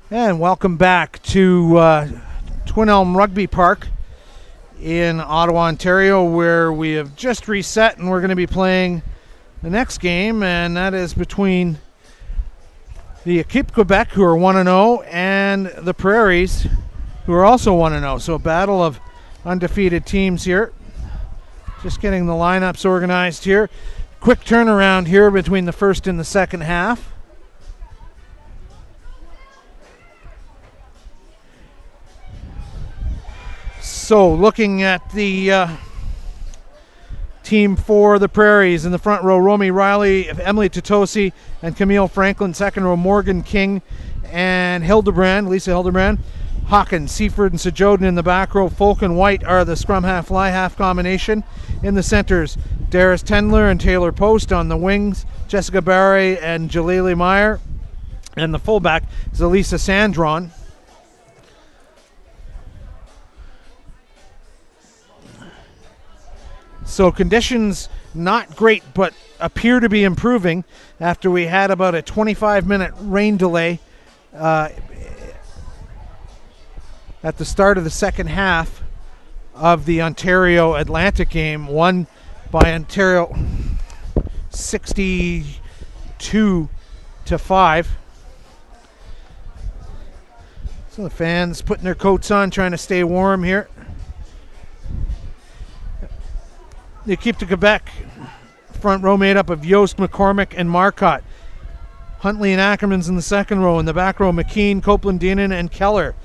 And welcome back to Twin Elm Rugby Park in Ottawa, Ontario, where we have just reset and we're going to be playing the next game, and that is between the Equipe Quebec, who are 1-0, and the Prairies, who are also 1-0. So a battle of undefeated teams here. Just getting the lineups organized here. Quick turnaround here between the first and the second half. So looking at the team for the Prairies in the front row, Romy Riley, Emily Totosi, and Camille Franklin. Second row, Morgan King and Lisa Hildebrand. Hawkins, Seaford, and Sajodin in the back row. Folk and White are the scrum half, fly half combination. In the centers, Darius Tendler and Taylor Post. On the wings, Jessica Barry and Jalili Meyer. And the fullback is Elisa Sandron. So conditions not great, but appear to be improving after we had about a 25-minute rain delay at the start of the second half of the Ontario Atlantic game, won by Ontario 62-5. So the fans putting their coats on, trying to stay warm here. The Equipe de Quebec front row made up of Yost, McCormick, and Marcotte. Huntley and Ackerman's in the second row. In the back row, McKean, Copeland, Dienan, and Keller.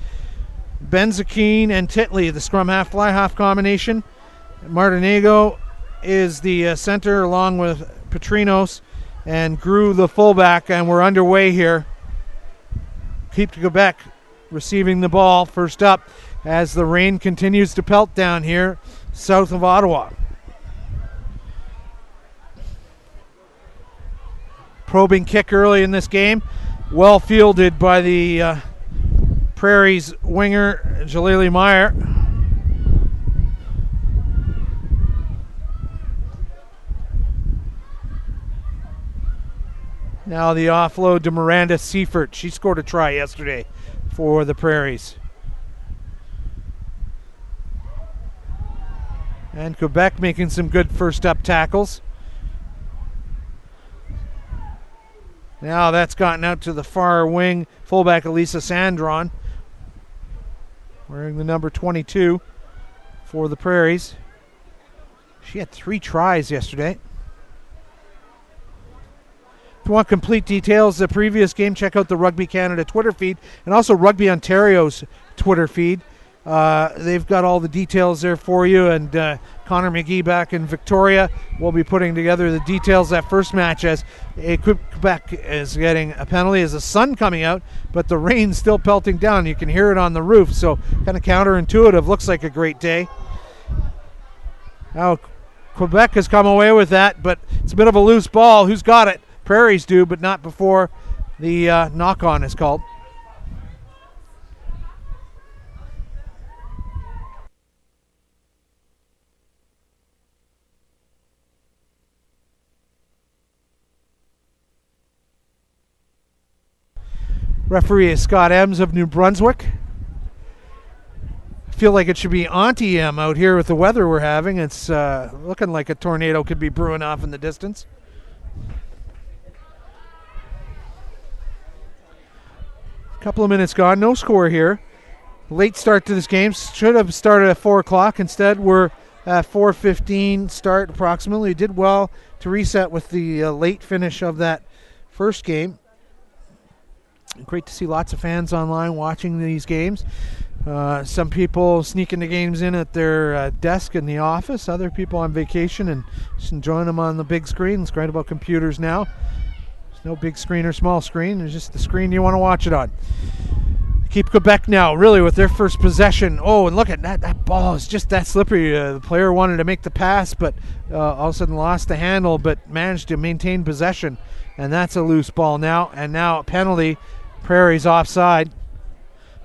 Benzakeen and Titley, the scrum half, fly half combination. Martinego is the center, along with Petrinos, and Grew the fullback, and we're underway here. Equipe de Quebec receiving the ball first up as the rain continues to pelt down here south of Ottawa. Probing kick early in this game, well fielded by the Prairies winger Jalili Meyer. Now the offload to Miranda Seifert. She scored a try yesterday for the Prairies. And Quebec making some good first up tackles. Now that's gotten out to the far wing. Fullback Elisa Sandron, wearing the number 22 for the Prairies. She had 3 tries yesterday. If you want complete details of the previous game, check out the Rugby Canada Twitter feed and also Rugby Ontario's Twitter feed. They've got all the details there for you, and Connor McGee back in Victoria will be putting together the details of that first match as Quebec is getting a penalty as the sun coming out, but the rain's still pelting down. You can hear it on the roof, so kind of counterintuitive. Looks like a great day. Now Quebec has come away with that, but it's a bit of a loose ball. Who's got it? Prairies do, but not before the knock-on is called. Referee is Scott Ems of New Brunswick. I feel like it should be Auntie M out here with the weather we're having. It's looking like a tornado could be brewing off in the distance. Couple of minutes gone, no score here. Late start to this game. Should have started at 4 o'clock. Instead, we're at 4:15 start approximately. Did well to reset with the late finish of that first game. Great to see lots of fans online watching these games. Some people sneaking the games in at their desk in the office. Other people on vacation and just enjoying them on the big screen. It's great about computers now. There's no big screen or small screen. There's just the screen you want to watch it on. Keep Quebec now, really, with their first possession. Oh, and look at that. That ball is just that slippery. The player wanted to make the pass, but all of a sudden lost the handle, but managed to maintain possession. And that's a loose ball now. And now a penalty. Prairies offside.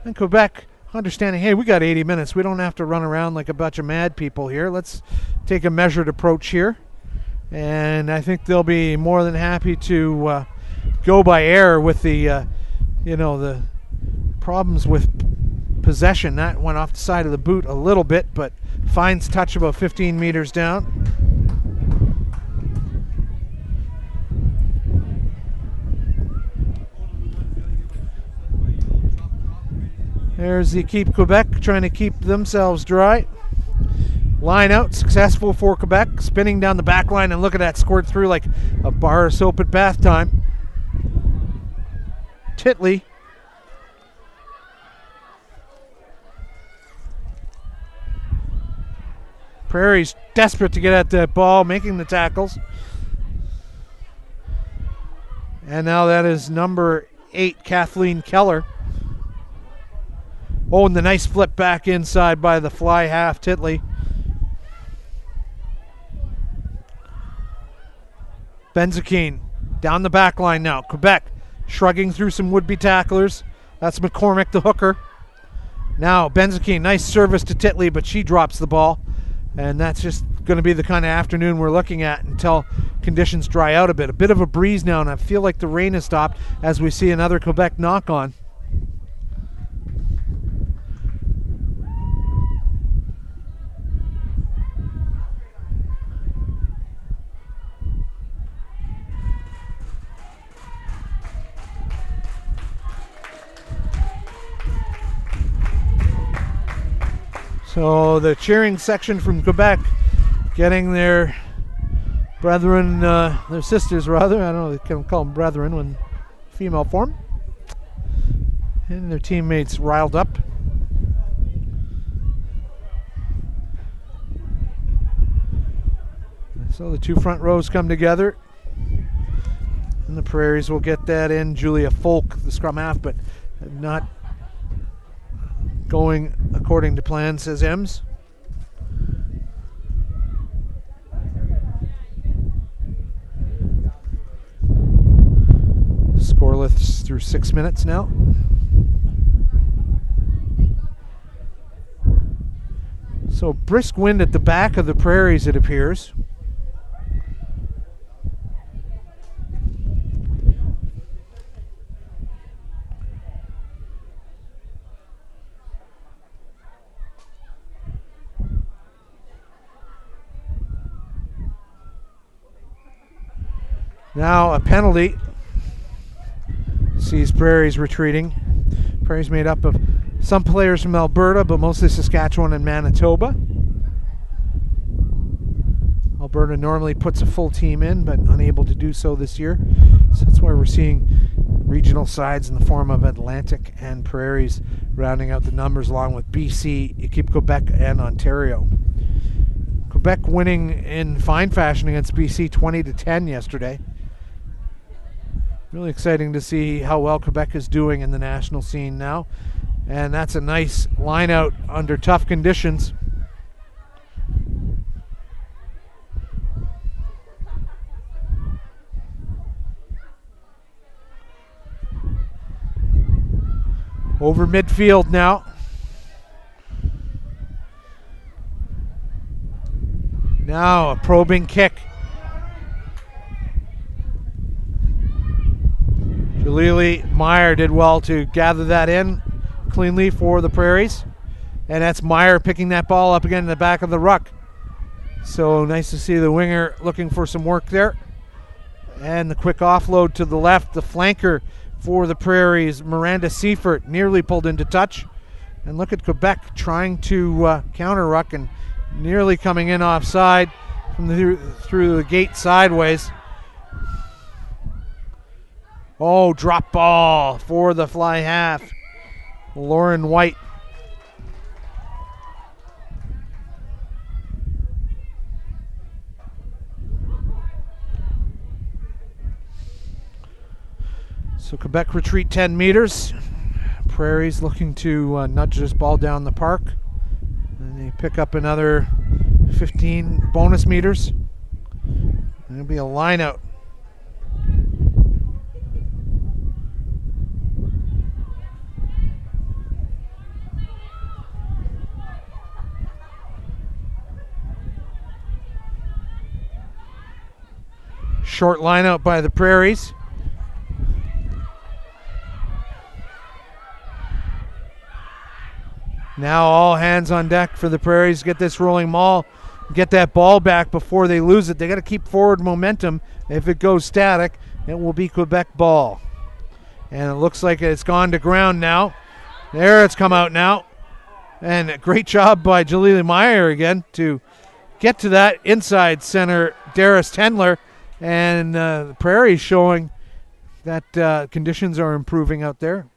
And Quebec understanding, hey, we got 80 minutes. We don't have to run around like a bunch of mad people here. Let's take a measured approach here. And I think they'll be more than happy to go by air with the, the problems with possession. That went off the side of the boot a little bit, but finds touch about 15 meters down. There's the Equipe Quebec trying to keep themselves dry. Line out, successful for Quebec, spinning down the back line, and look at that, scored through like a bar of soap at bath time. Titley. Prairies desperate to get at that ball, making the tackles. And now that is number 8, Kathleen Keller. Oh, and the nice flip back inside by the fly half, Titley. Benzakine down the back line now. Quebec shrugging through some would-be tacklers. That's McCormick, the hooker. Now Benzakine, nice service to Titley, but she drops the ball. And that's just going to be the kind of afternoon we're looking at until conditions dry out a bit. A bit of a breeze now, and I feel like the rain has stopped as we see another Quebec knock-on. So the cheering section from Quebec getting their brethren, their sisters rather, I don't know, they can call them brethren when female form, and their teammates riled up. So the two front rows come together, and the Prairies will get that in. Julia Folk, the scrum half, but not going according to plan, says Ems. Scoreless through 6 minutes now. So brisk wind at the back of the Prairies, it appears. Now a penalty sees Prairies retreating. Prairies made up of some players from Alberta, but mostly Saskatchewan and Manitoba. Alberta normally puts a full team in, but unable to do so this year. So that's why we're seeing regional sides in the form of Atlantic and Prairies rounding out the numbers, along with BC, Equipe Quebec, and Ontario. Quebec winning in fine fashion against BC 20-10 yesterday. Really exciting to see how well Quebec is doing in the national scene now. And that's a nice line out under tough conditions. Over midfield now. Now a probing kick. Jalili Meyer did well to gather that in cleanly for the Prairies. And that's Meyer picking that ball up again in the back of the ruck. So nice to see the winger looking for some work there. And the quick offload to the left, the flanker for the Prairies, Miranda Seifert, nearly pulled into touch. And look at Quebec trying to counter ruck and nearly coming in offside from through the gate sideways. Oh, drop ball for the fly half, Lauren White. So Quebec retreat 10 meters. Prairies looking to nudge this ball down the park. And they pick up another 15 bonus meters. And it'll be a line out. Short line out by the Prairies. Now all hands on deck for the Prairies. Get this rolling maul. Get that ball back before they lose it. They got to keep forward momentum. If it goes static, it will be Quebec ball. And it looks like it's gone to ground now. There, it's come out now. And a great job by Jalili Meyer again to get to that inside center, Darius Tendler. And the Prairies showing that conditions are improving out there.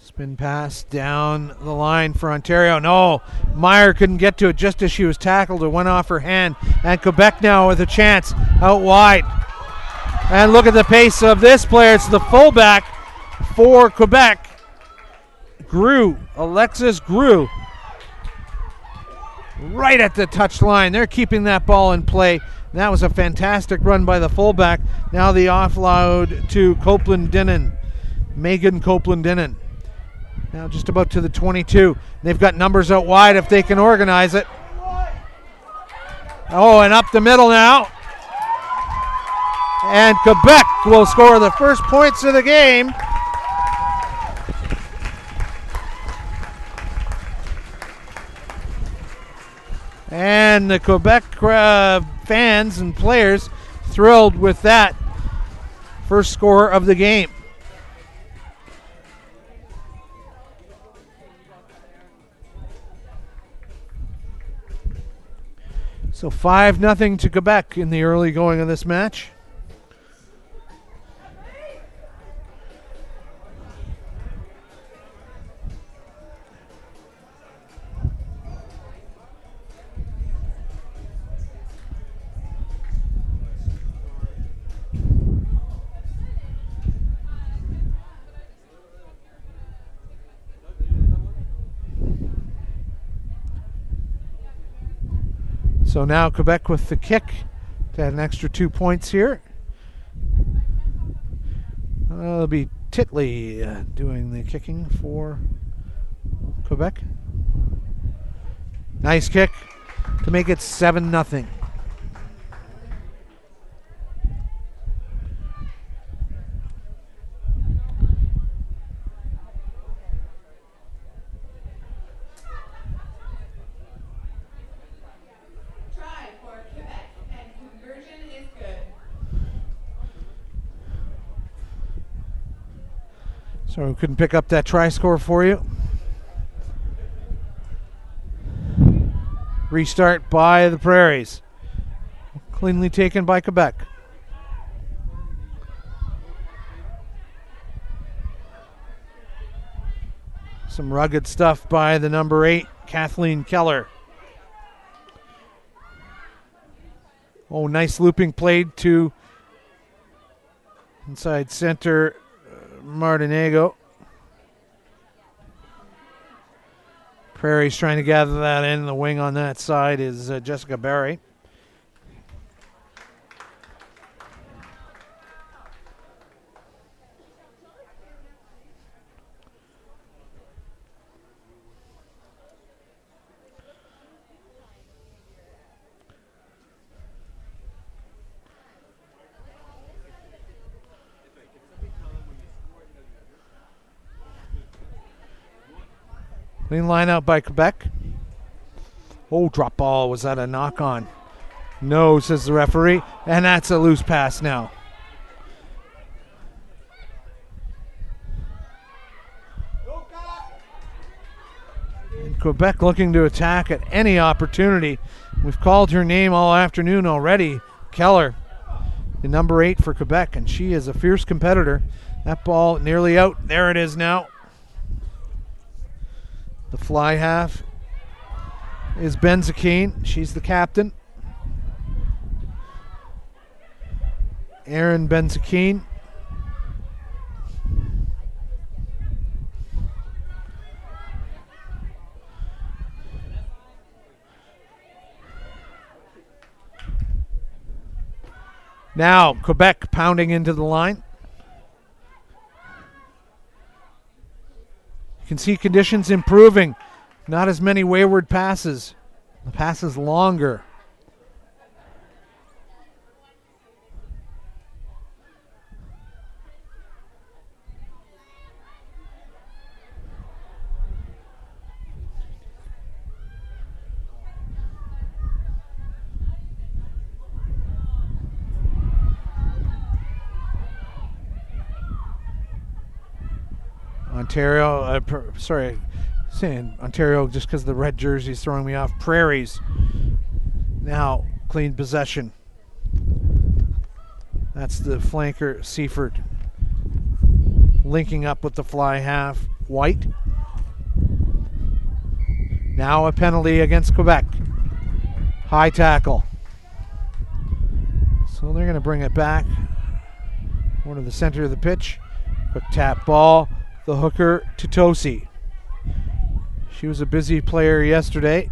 Spin pass down the line for Ontario. No, Meyer couldn't get to it just as she was tackled. It went off her hand. And Quebec now with a chance out wide. And look at the pace of this player. It's the fullback for Quebec. Alexis Grew. Right at the touch line. They're keeping that ball in play. That was a fantastic run by the fullback. Now the offload to Copeland-Dinnan. Megan Copeland-Dinnan. Now just about to the 22. They've got numbers out wide if they can organize it. Oh, and up the middle now. And Quebec will score the first points of the game. And the Quebec fans and players thrilled with that first score of the game. So 5-0 to Quebec in the early going of this match. So now Quebec with the kick to add an extra 2 points here. It'll be Titley doing the kicking for Quebec. Nice kick to make it 7-0. So we couldn't pick up that try score for you. Restart by the Prairies. Cleanly taken by Quebec. Some rugged stuff by the number 8, Kathleen Keller. Oh, nice looping played to inside center Martinego. Prairie's trying to gather that in. The wing on that side is Jessica Barry. Clean line out by Quebec. Oh, drop ball. Was that a knock on? No, says the referee. And that's a loose pass now. And Quebec looking to attack at any opportunity. We've called her name all afternoon already. Keller, the number 8 for Quebec, and she is a fierce competitor. That ball nearly out. There it is now. The fly half is Benzakine. She's the captain. Erin Benzakine. Now Quebec pounding into the line. You can see conditions improving. Not as many wayward passes. The pass is longer. Ontario, saying Ontario just because the red jersey is throwing me off. Prairies now clean possession. That's the flanker, Seaford, linking up with the fly half, White. Now a penalty against Quebec. High tackle. So they're going to bring it back more to the center of the pitch. Quick tap ball, the hooker to Tosi. She was a busy player yesterday.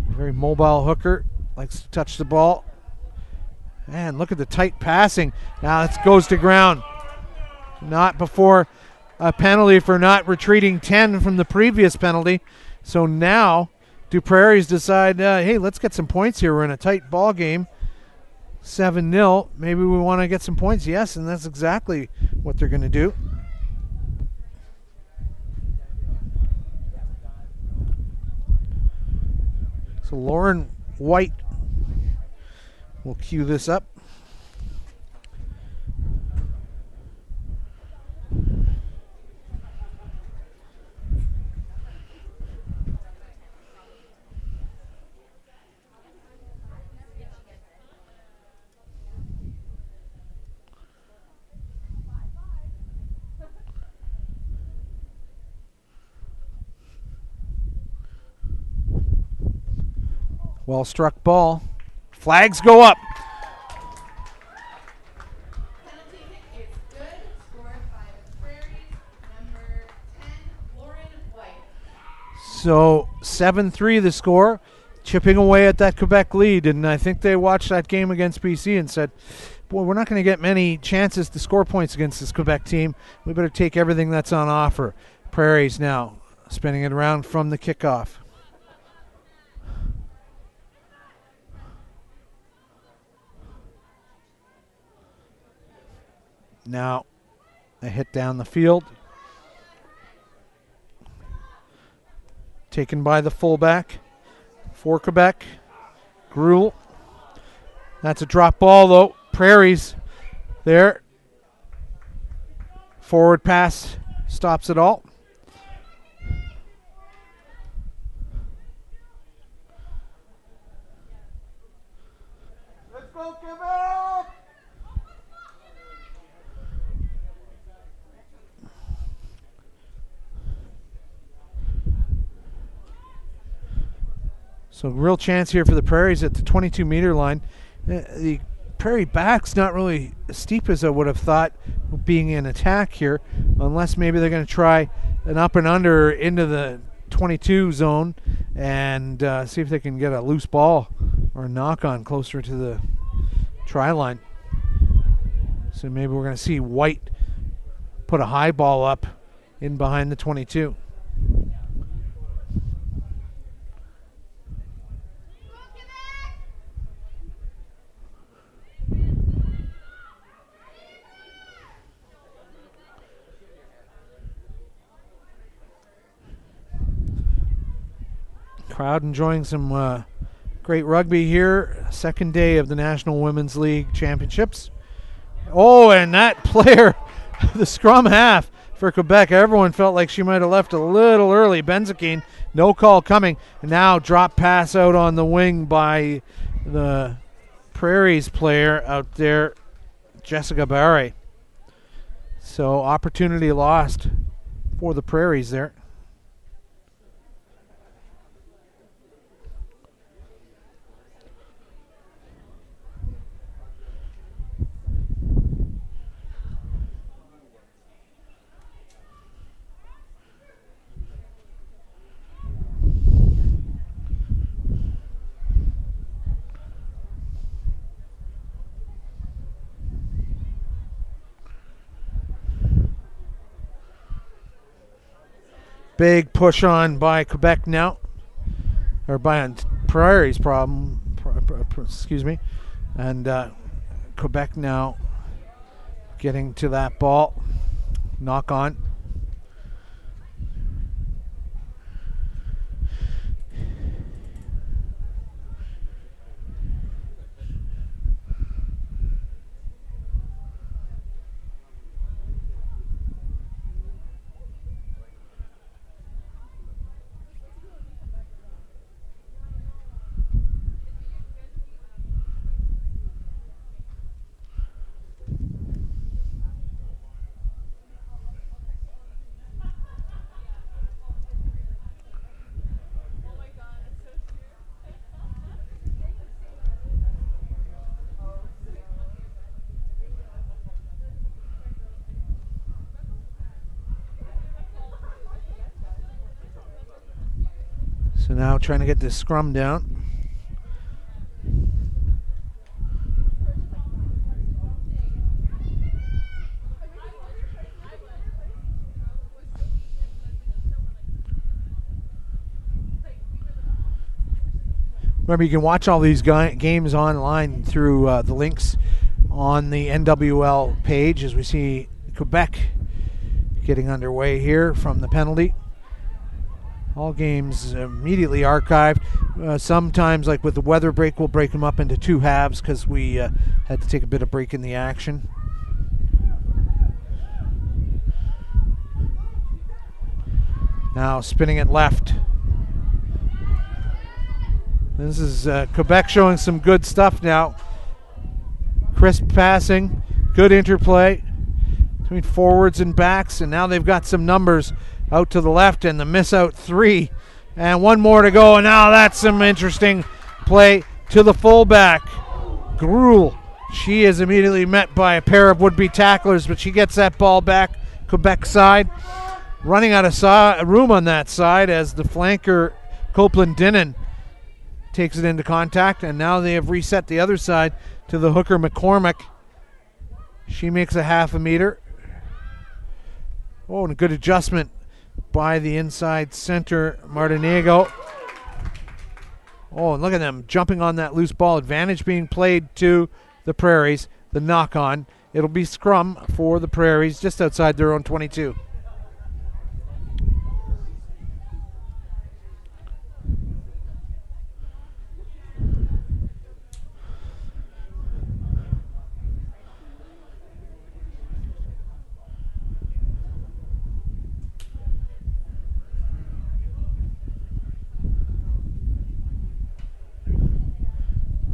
Very mobile hooker, likes to touch the ball. Man, look at the tight passing. Now it goes to ground. Not before a penalty for not retreating 10 from the previous penalty. So now do Prairies decide, hey, let's get some points here. We're in a tight ball game. 7-0. Maybe we want to get some points. Yes, and that's exactly what they're going to do. So Lauren White will cue this up. Well struck ball. Flags go up. Penalty kick is good. Scored by the Prairies. Number 10, Lauren White. So 7-3 the score. Chipping away at that Quebec lead. And I think they watched that game against BC and said, boy, we're not going to get many chances to score points against this Quebec team. We better take everything that's on offer. Prairies now spinning it around from the kickoff. Now a hit down the field. Taken by the fullback for Quebec. Gruel. That's a drop ball though. Prairies there. Forward pass stops it all. Let's go, Quebec! So real chance here for the Prairies at the 22-meter line. The Prairie back's not really as steep as I would have thought being in attack here, unless maybe they're going to try an up and under into the 22 zone and see if they can get a loose ball or a knock on closer to the try line. So maybe we're going to see White put a high ball up in behind the 22. Crowd enjoying some great rugby here. Second day of the National Women's League Championships. Oh, and that player, the scrum half for Quebec, everyone felt like she might have left a little early. Benzakein, no call coming. And now drop pass out on the wing by the Prairies player out there, Jessica Barre. So opportunity lost for the Prairies there. Big push on by Quebec now, or by Prairies excuse me, and Quebec now getting to that ball, knock on. So now trying to get this scrum down. Remember, you can watch all these games online through the links on the NWL page as we see Quebec getting underway here from the penalty. All games immediately archived. Sometimes, like with the weather break, we'll break them up into two halves because we had to take a bit of break in the action. Now spinning it left. This is Quebec showing some good stuff now. Crisp passing, good interplay between forwards and backs, and now they've got some numbers out to the left and the miss out 3. And one more to go, and now that's some interesting play to the fullback. Gruel. She is immediately met by a pair of would-be tacklers, but she gets that ball back Quebec side. Running out of room on that side as the flanker Copeland Dinnan takes it into contact, and now they have reset the other side to the hooker McCormick. She makes a half a meter. Oh, and a good adjustment by the inside center Martinego. Oh, and look at them jumping on that loose ball. Advantage being played to the Prairies. The knock on. It'll be scrum for the Prairies just outside their own 22.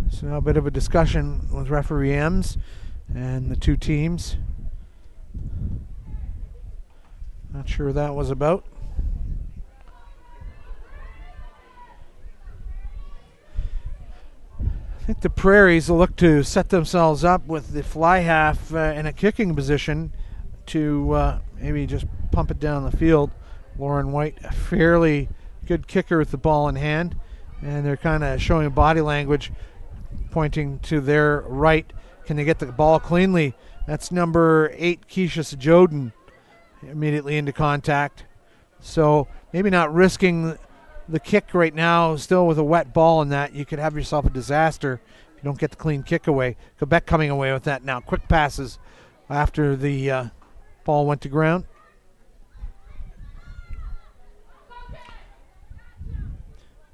So now a bit of a discussion with referee Ems and the two teams. Not sure what that was about. I think the Prairies will look to set themselves up with the fly half in a kicking position to maybe just pump it down the field. Lauren White, a fairly good kicker with the ball in hand, and they're kind of showing body language pointing to their right. Can they get the ball cleanly? That's number 8, Keisha Sajoden, immediately into contact. So maybe not risking the kick right now, still with a wet ball in that. You could have yourself a disaster if you don't get the clean kick away. Quebec coming away with that now. Quick passes after the ball went to ground.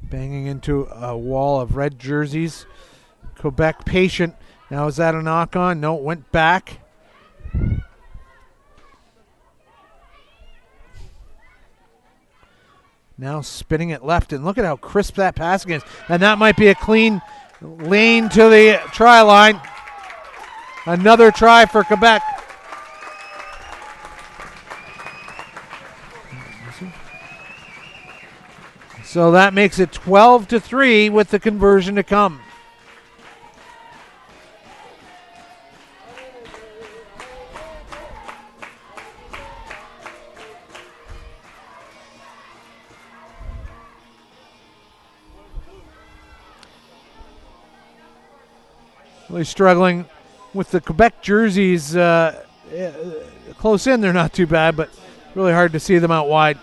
Banging into a wall of red jerseys. Quebec patient. Now is that a knock on? No, it went back. Now spinning it left, and look at how crisp that passing is. And that might be a clean lane to the try line. Another try for Quebec. So that makes it 12-3 with the conversion to come. Really struggling with the Quebec jerseys. Close in, they're not too bad, but really hard to see them out wide.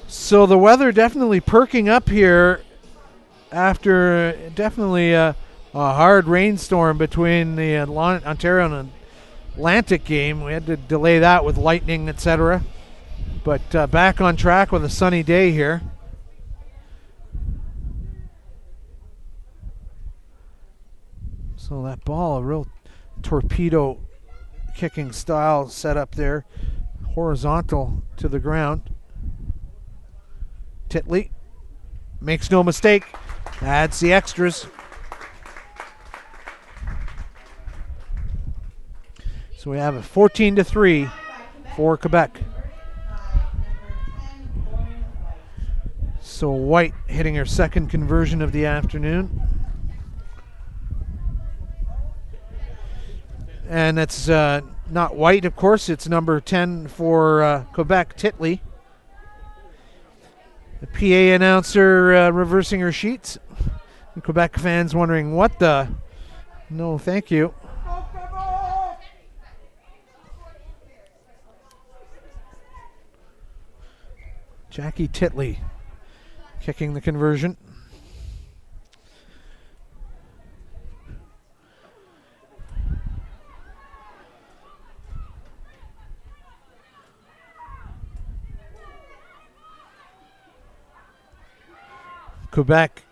So the weather definitely perking up here after definitely a hard rainstorm between the Ontario and Atlantic game. We had to delay that with lightning, etc. But back on track with a sunny day here. So that ball, a real torpedo kicking style set up there. Horizontal to the ground. Titley makes no mistake. Adds the extras. So we have a 14-3 for Quebec. So White hitting her second conversion of the afternoon. And that's not white, of course. It's number 10 for Quebec, Titley. The PA announcer reversing her sheets. The Quebec fans wondering, what the? No, thank you. Jackie Titley kicking the conversion. Quebec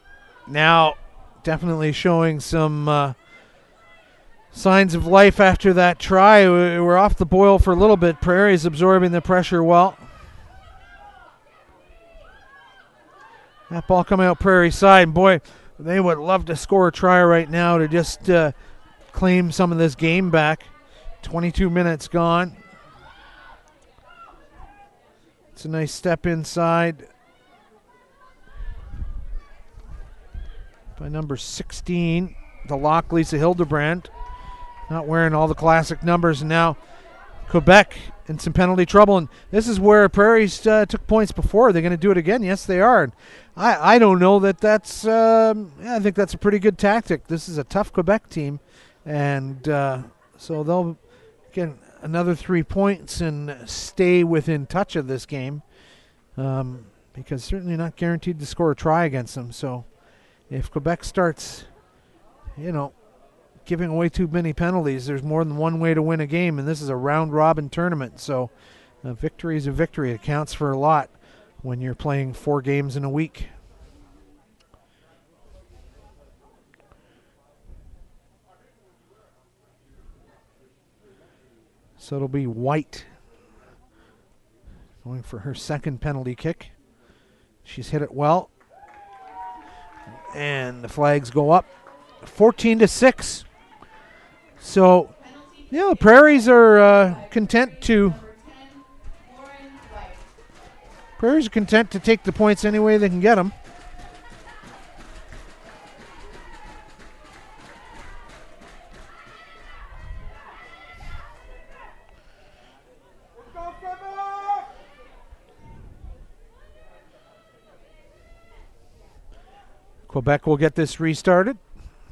now definitely showing some signs of life after that try. We're off the boil for a little bit. Prairies absorbing the pressure well. That ball coming out Prairie side. And boy, they would love to score a try right now to just claim some of this game back. 22 minutes gone. It's a nice step inside by number 16, the lock, Lisa Hildebrand. Not wearing all the classic numbers. And now Quebec in some penalty trouble. And this is where Prairies took points before. Are they going to do it again? Yes, they are. And I don't know that that's I think that's a pretty good tactic. This is a tough Quebec team. And so they'll get another 3 points and stay within touch of this game, because certainly not guaranteed to score a try against them. So if Quebec starts, giving away too many penalties, there's more than one way to win a game, and this is a round-robin tournament. So a victory is a victory. It counts for a lot when you're playing 4 games in a week. So it'll be White going for her second penalty kick. She's hit it well. And the flags go up 14-6. So, the Prairies are content to take the points any way they can get them. Quebec will get this restarted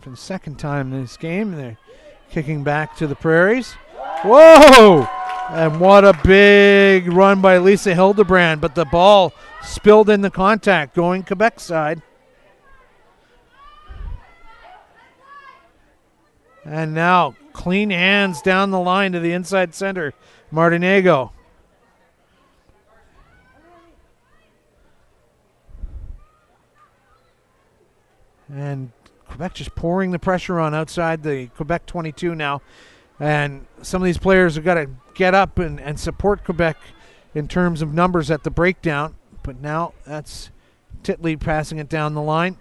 for the second time in this game. They're kicking back to the Prairies. Whoa! And what a big run by Lisa Hildebrand, but the ball spilled in the contact going Quebec side. And now clean hands down the line to the inside center, Martinego. And Quebec just pouring the pressure on outside the Quebec 22 now. And some of these players have got to get up and support Quebec in terms of numbers at the breakdown. But now that's Titley passing it down the line.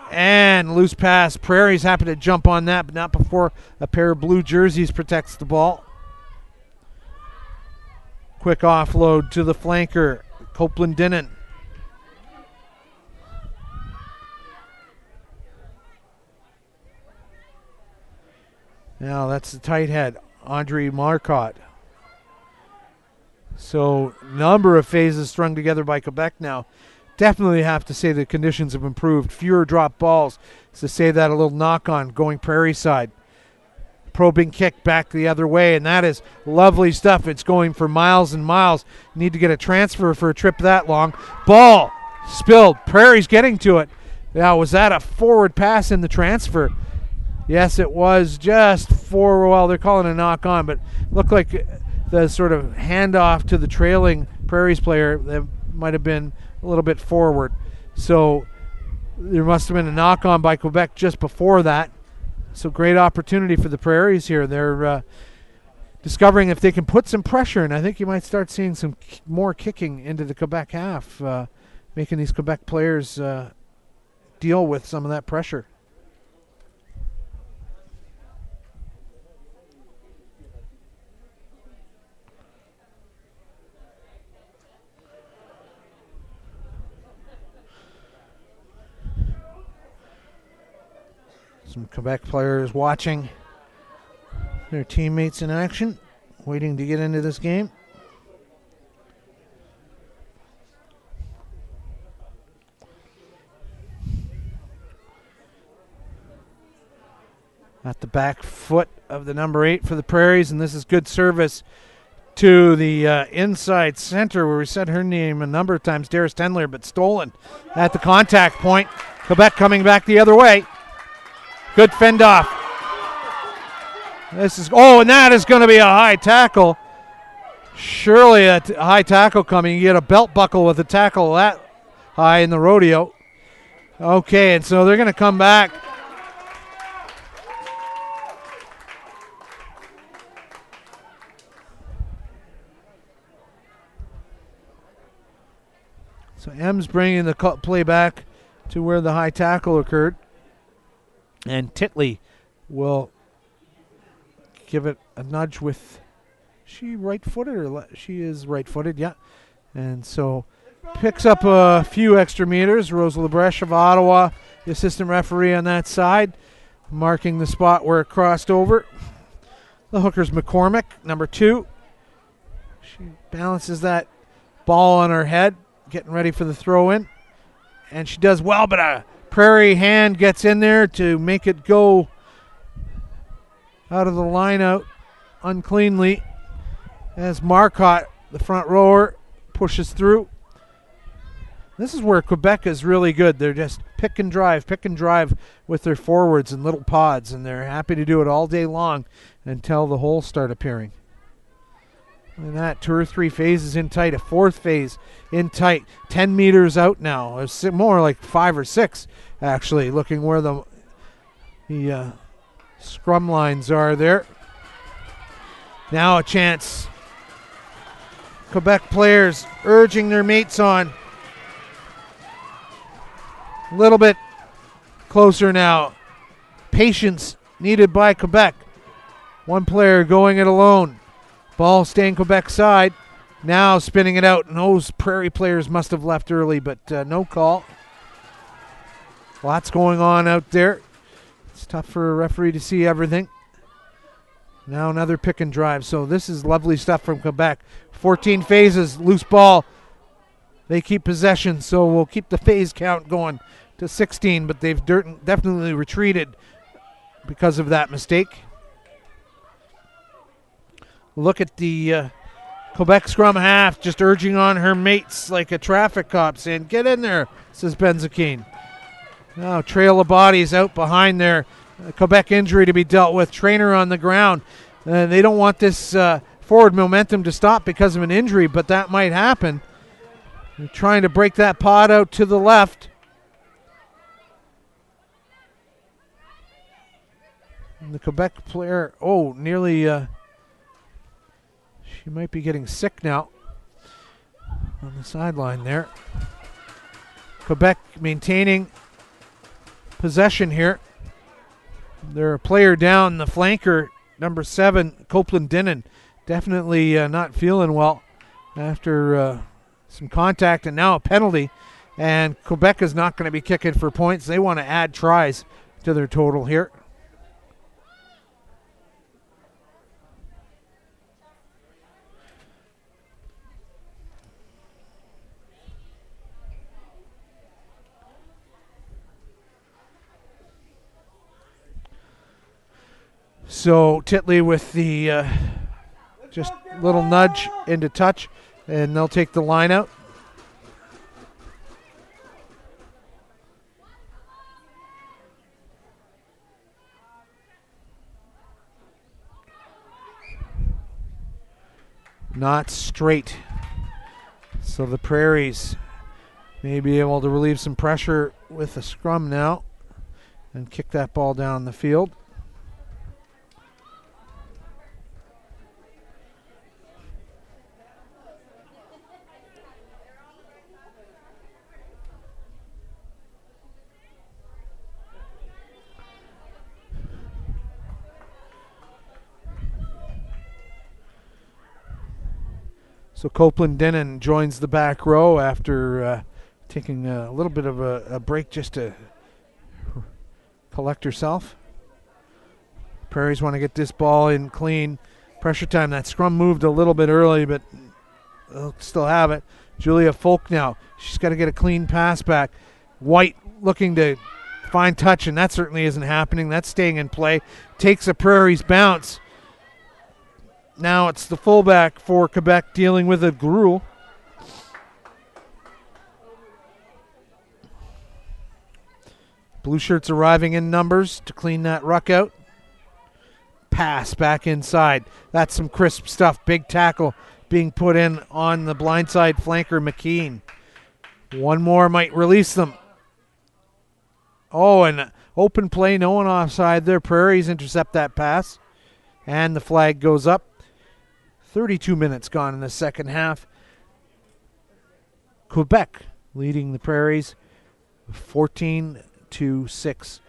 And loose pass. Prairie's happy to jump on that, but not before a pair of blue jerseys protects the ball. Quick offload to the flanker, Copeland-Dinnan. Now that's the tight head, Andre Marcotte. So number of phases strung together by Quebec now. Definitely have to say the conditions have improved. Fewer drop balls. To say that, a little knock on going Prairie side. Probing kick back the other way, and that is lovely stuff. It's going for miles and miles. Need to get a transfer for a trip that long. Ball spilled. Prairie's getting to it. Now, was that a forward pass in the transfer? Yes, it was just for, well, they're calling a knock on, but looked like the sort of handoff to the trailing Prairies player that might have been a little bit forward. So there must have been a knock on by Quebec just before that. So great opportunity for the Prairies here. They're discovering if they can put some pressure, and I think you might start seeing some more kicking into the Quebec half, making these Quebec players deal with some of that pressure. Some Quebec players watching Their teammates in action, waiting to get into this game. At the back foot of the number 8 for the Prairies, and this is good service to the inside center where we said her name a number of times, Darius Tendler, but stolen at the contact point. Quebec coming back the other way. Good fend off. And that is going to be a high tackle. Surely a high tackle coming. You get a belt buckle with a tackle that high in the rodeo. Okay, and so they're going to come back. So M's bringing the play back to where the high tackle occurred. And Titley will give it a nudge with, she right-footed or she is right-footed, yeah. And so picks up a few extra meters. Rose Lebreche of Ottawa, the assistant referee on that side, marking the spot where it crossed over. The hooker's McCormick, number 2. She balances that ball on her head, getting ready for the throw-in. And she does well, but a Prairie hand gets in there to make it go out of the line out uncleanly as Marcotte, the front rower, pushes through. This is where Quebec is really good. They're just pick and drive with their forwards in little pods, and they're happy to do it all day long until the holes start appearing. And that 2 or 3 phases in tight, a 4th phase in tight, 10 meters out now. It's more like 5 or 6, actually, looking where the scrum lines are there. Now a chance. Quebec players urging their mates on. A little bit closer now. Patience needed by Quebec. One player going it alone. Ball staying Quebec side. Now spinning it out. And those Prairie players must have left early, but no call. Lots going on out there. It's tough for a referee to see everything. Now another pick and drive. So this is lovely stuff from Quebec. 14 phases, loose ball. They keep possession, so we'll keep the phase count going to 16, but they've definitely retreated because of that mistake. Look at the Quebec scrum half just urging on her mates like a traffic cop saying, "Get in there," says Benzakein. Now trail of bodies out behind there. Quebec injury to be dealt with. Trainer on the ground. They don't want this forward momentum to stop because of an injury, but that might happen. They're trying to break that pod out to the left. And the Quebec player, nearly... She might be getting sick now on the sideline there. Quebec maintaining possession here. They're a player down, the flanker, number 7, Copeland Dinnan. Definitely not feeling well after some contact and now a penalty. And Quebec is not going to be kicking for points. They want to add tries to their total here. So Titley with the just little nudge into touch, and they'll take the line out. Not straight. So the Prairies may be able to relieve some pressure with a scrum now and kick that ball down the field. So Copeland Dinnan joins the back row after taking a little bit of a break just to collect herself. Prairies want to get this ball in clean. Pressure time. That scrum moved a little bit early, but they'll still have it. Julia Folk now. She's got to get a clean pass back. White looking to find touch, and that certainly isn't happening. That's staying in play. Takes a Prairies bounce. Now it's the fullback for Quebec dealing with a Gruel. Blue shirts arriving in numbers to clean that ruck out. Pass back inside. That's some crisp stuff. Big tackle being put in on the blindside flanker, McKean. One more might release them. Oh, and open play, no one offside there. Prairies intercept that pass, and the flag goes up. 32 minutes gone in the second half. Quebec leading the Prairies 14-6.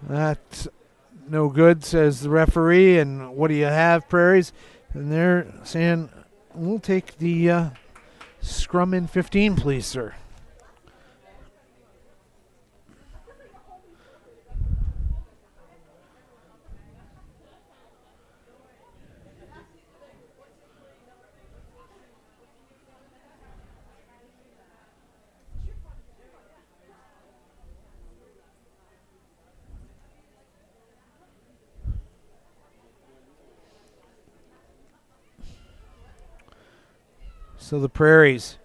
That's no good, says the referee. And what do you have, Prairies? And they're saying, we'll take the scrum in 15, please, sir. So the Prairies,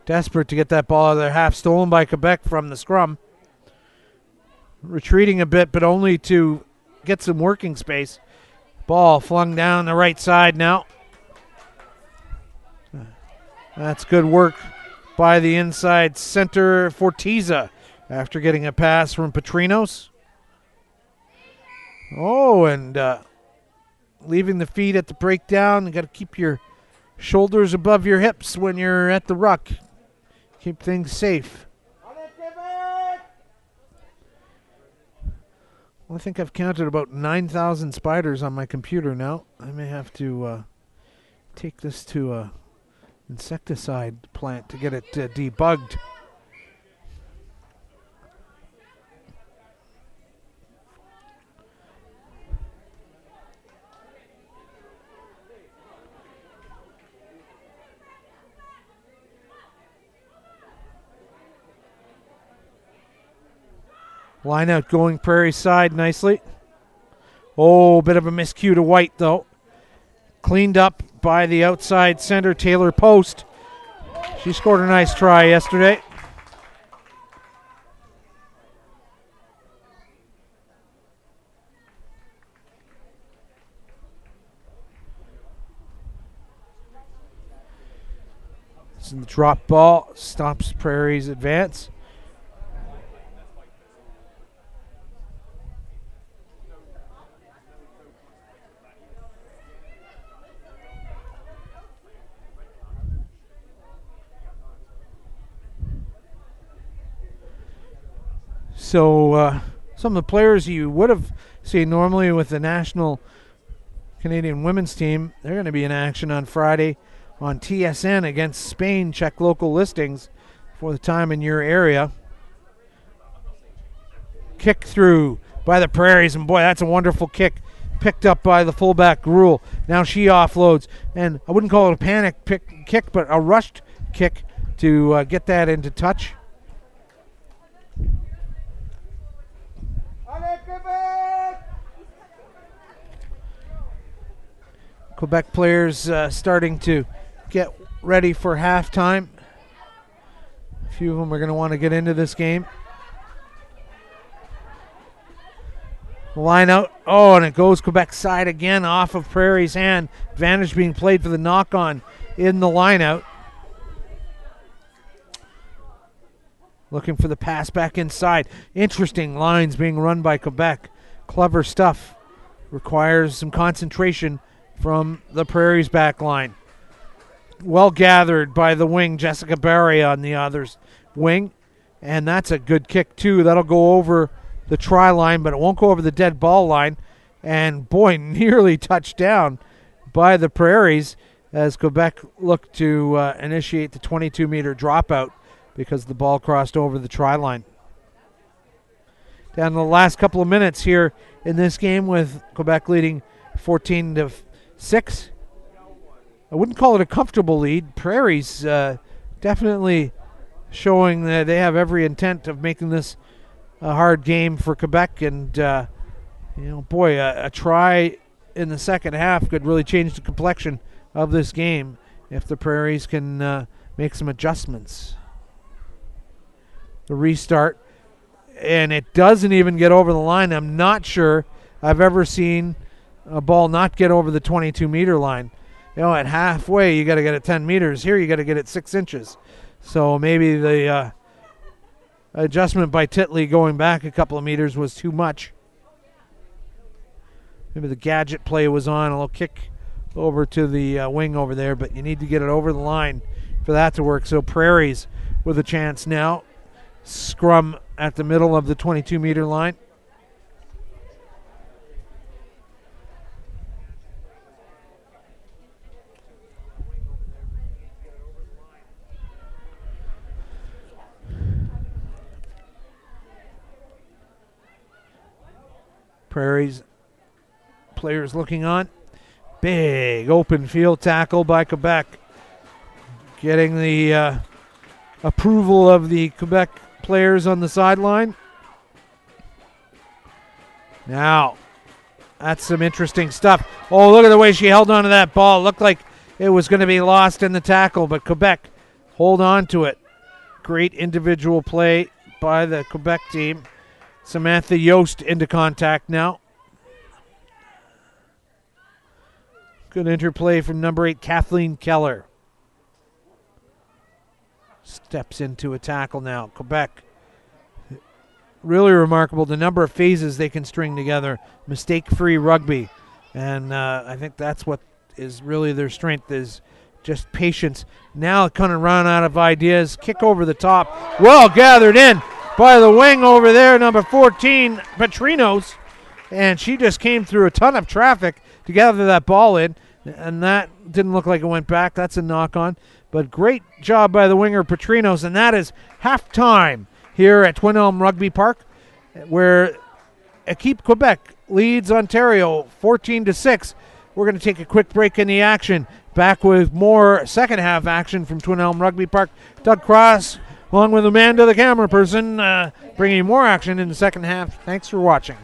desperate to get that ball out of their half, stolen by Quebec from the scrum. Retreating a bit, but only to get some working space. Ball flung down the right side now. That's good work by the inside center, Fortiza, after getting a pass from Petrinos. Oh, and leaving the feet at the breakdown. You got to keep your shoulders above your hips when you're at the ruck. Keep things safe. Well, I think I've counted about 9,000 spiders on my computer now. I may have to take this to a insecticide plant to get it debugged. Line out going Prairie side nicely. Oh, bit of a miscue to White, though. Cleaned up by the outside center, Taylor Post. She scored a nice try yesterday. This is the drop ball. Stops Prairie's advance. So some of the players you would have seen normally with the national Canadian women's team, they're going to be in action on Friday on TSN against Spain. Check local listings for the time in your area. Kick through by the Prairies, and boy, that's a wonderful kick. Picked up by the fullback Gruel. Now she offloads, and I wouldn't call it a panic kick, but a rushed kick to get that into touch. Quebec players starting to get ready for halftime. A few of them are going to want to get into this game. Line out. Oh, and it goes Quebec side again off of Prairie's hand. Advantage being played for the knock-on in the line out. Looking for the pass back inside. Interesting lines being run by Quebec. Clever stuff. Requires some concentration from the Prairies back line. Well gathered by the wing, Jessica Barry on the other's wing. And that's a good kick too. That'll go over the try line, but it won't go over the dead ball line. and boy, nearly touched down by the Prairies as Quebec looked to initiate the 22-meter dropout because the ball crossed over the try line. Down to the last couple of minutes here in this game with Quebec leading 14-6. I wouldn't call it a comfortable lead. Prairies definitely showing that they have every intent of making this a hard game for Quebec, and boy, a try in the second half could really change the complexion of this game if the Prairies can make some adjustments. The restart, and it doesn't even get over the line. I'm not sure I've ever seen a ball not get over the 22-meter line. At halfway you got to get it 10 meters. Here you got to get it 6 inches. So maybe the adjustment by Titley going back a couple of meters was too much. Maybe the gadget play was on, a little kick over to the wing over there, but you need to get it over the line for that to work. So Prairies with a chance now. Scrum at the middle of the 22-meter line. Prairies players looking on. Big open field tackle by Quebec. Getting the approval of the Quebec players on the sideline. Now, that's some interesting stuff. Oh, look at the way she held on to that ball. Looked like it was going to be lost in the tackle, but Quebec hold on to it. Great individual play by the Quebec team. Samantha Yost into contact now. Good interplay from number 8, Kathleen Keller. Steps into a tackle now. Quebec, really remarkable the number of phases they can string together. Mistake-free rugby. And I think that's what is really their strength, is just patience. Now kind of run out of ideas. Kick over the top. Well gathered in by the wing over there, number 14, Petrinos. And she just came through a ton of traffic to gather that ball in. And that didn't look like it went back. That's a knock-on. But great job by the winger, Petrinos. And that is halftime here at Twin Elm Rugby Park, where Equipe Quebec leads Ontario 14-6. We're going to take a quick break in the action. Back with more second half action from Twin Elm Rugby Park. Doug Cross, along with Amanda, the camera person, bringing more action in the second half. Thanks for watching.